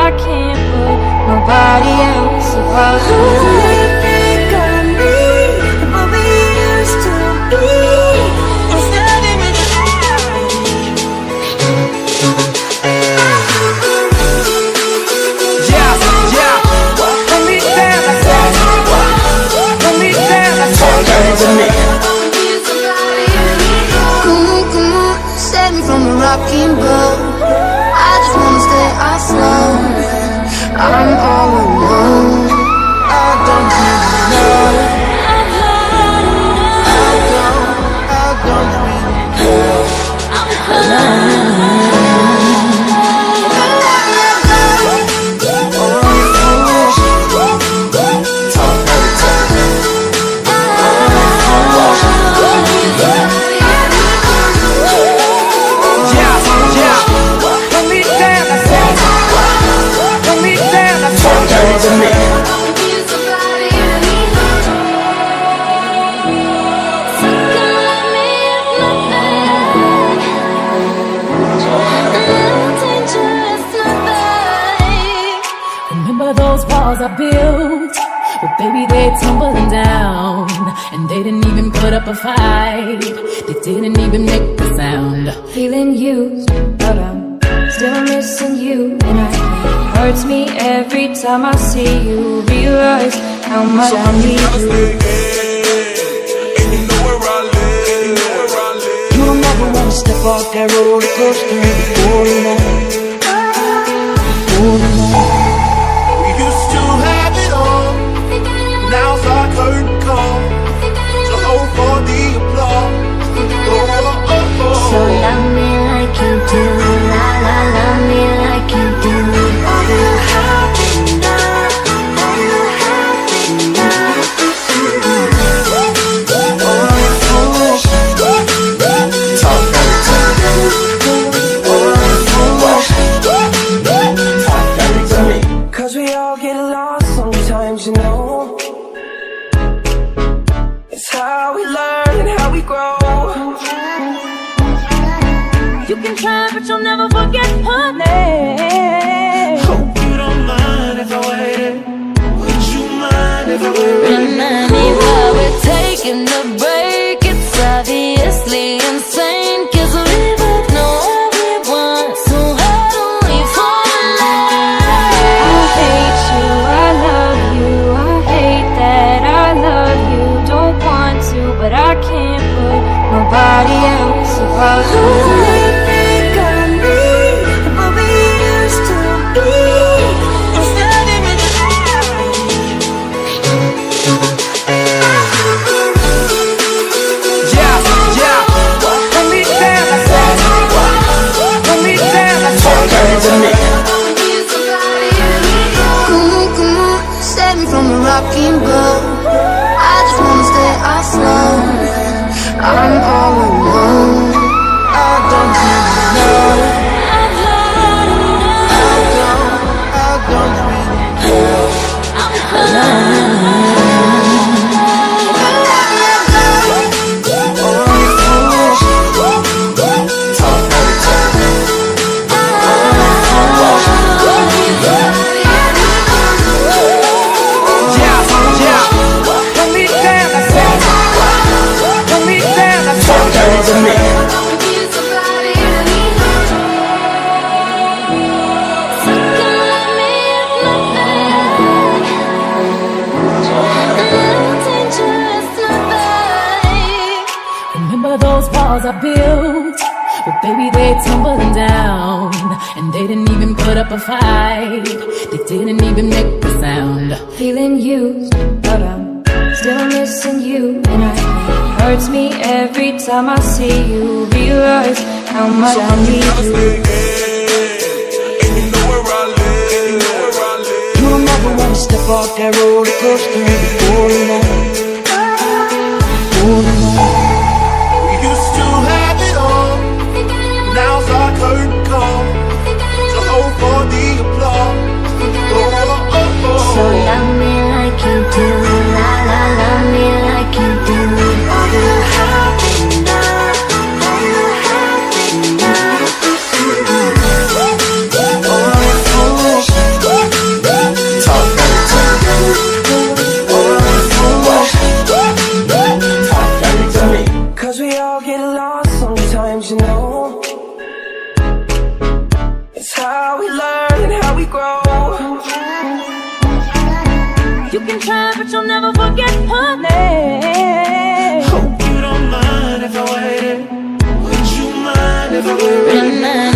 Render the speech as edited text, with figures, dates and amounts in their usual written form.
I can't put nobody else above you. Who do you think I need? And what we used to be. Instead of me. Set me from a rocking boat. I just wanna stay afloat. I'm all alone. I don't really know. I don't really know. I'm alone. I built, but baby they tumbling down, and they didn't even put up a fight. They didn't even make a sound. Feeling used, but I'm still missing you, and it hurts me every time I see you. Realize how much I need you. And you know where I live. You don't ever wanna step off that roller coaster before you know. Now's our curtain call, so hold for the applause. So love me like you do, la la, love me like you do. Are you happy now? Are you happy now? Cause we all get lost sometimes, you know. It's how we learn and how we grow. You can try, but you'll never forget her name. Hope you don't mind if I wait. Would you mind if I wait? Remind me why we're taking a break. It's obviously insane, 'cause we both know what we want, so how do we fall in love? I hate you, I love you, I hate that I love you. Don't want to, but I can't put nobody else above you. Who do you think I need? And what we used to be. Instead of me. Come on, set me from a rocking boat. I just wanna stay afloat. I'm all alone. I don't really know. I don't really know. I'm alone. I built, but baby they tumbling down, and they didn't even put up a fight. They didn't even make a sound. Feeling used, but I'm still missing you, and it hurts me every time I see you. Realize how much I need you. And you know where I live. You don't ever wanna step off that roller coaster before you know. Now's our curtain call, so hold for the applause. So love me like you do, la la, love me like you do. Are you happy now? Are you happy now? sometimes, you know. It's how we learn and how we grow. You can try, but you'll never forget her name. Hope you don't mind if I waited. Would you mind if I waited?